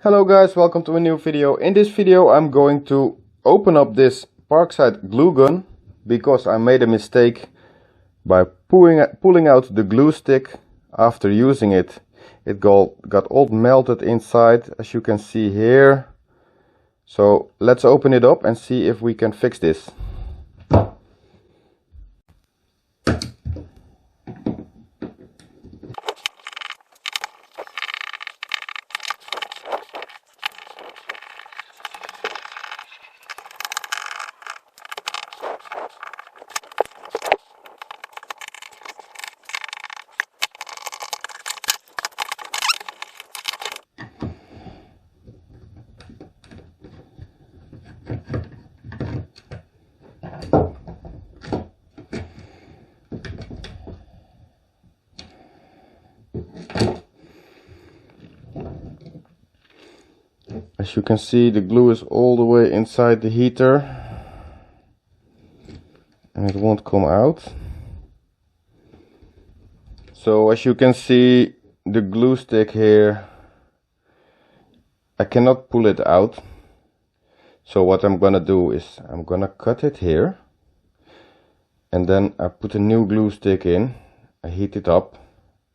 Hello guys, welcome to a new video. In this video I'm going to open up this Parkside glue gun because I made a mistake by pulling out the glue stick after using it. It got all melted inside, as you can see here. So let's open it up and see if we can fix this. As you can see, the glue is all the way inside the heater and it won't come out. So as you can see, the glue stick here, I cannot pull it out. So what I'm gonna do is I'm gonna cut it here and then I put a new glue stick in, I heat it up,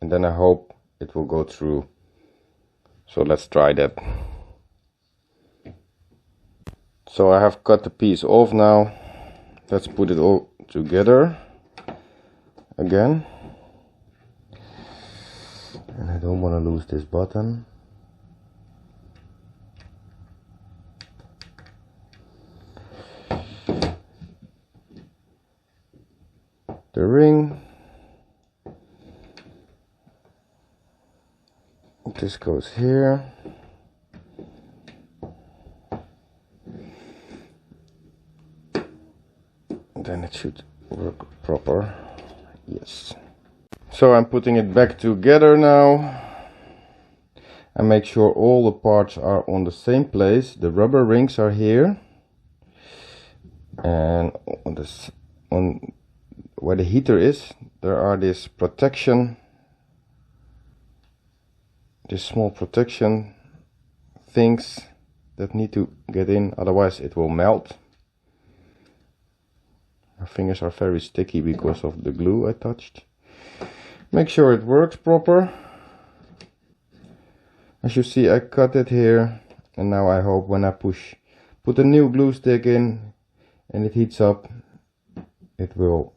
and then I hope it will go through. So let's try that. So I have cut the piece off now. Let's put it all together again. And I don't want to lose this button. The ring. This goes here. Then it should work proper. Yes. So I'm putting it back together now. And make sure all the parts are on the same place. The rubber rings are here. And on where the heater is, there are this small protection things that need to get in, otherwise it will melt. My fingers are very sticky because of the glue I touched. Make sure it works proper. As you see, I cut it here, and now I hope when I put a new glue stick in and it heats up, it will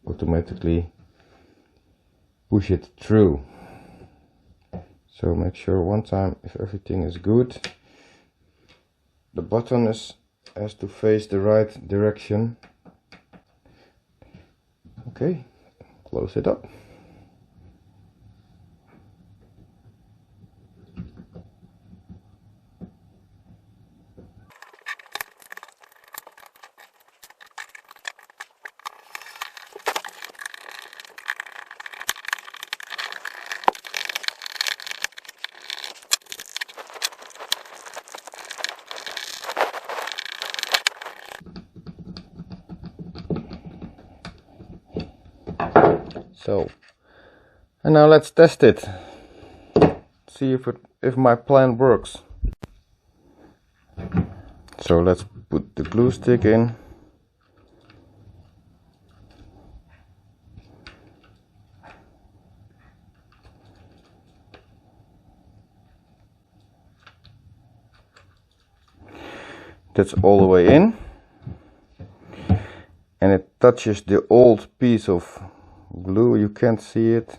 automatically push it through. So make sure one time if everything is good. The button has to face the right direction. Okay, close it up. So, and now let's test it. See if my plan works. So let's put the glue stick in. That's all the way in. And it touches the old piece of glue, you can't see it.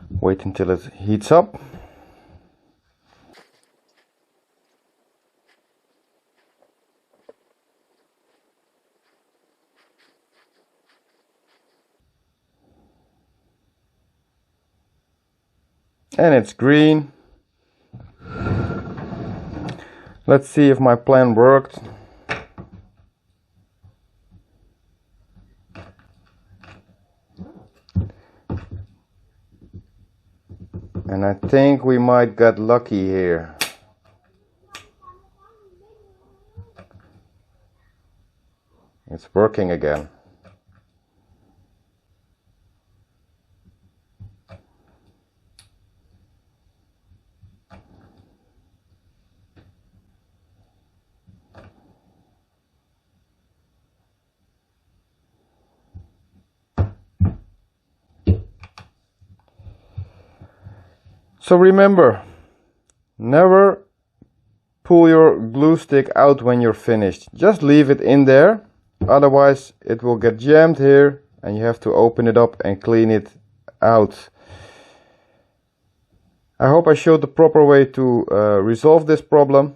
Wait until it heats up. And it's green. Let's see if my plan worked. And I think we might get lucky here. It's working again. So remember, never pull your glue stick out when you're finished. Just leave it in there, otherwise it will get jammed here and you have to open it up and clean it out. I hope I showed the proper way to resolve this problem.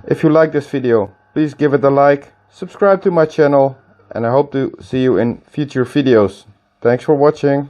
If you like this video, please give it a like, subscribe to my channel, and I hope to see you in future videos. Thanks for watching.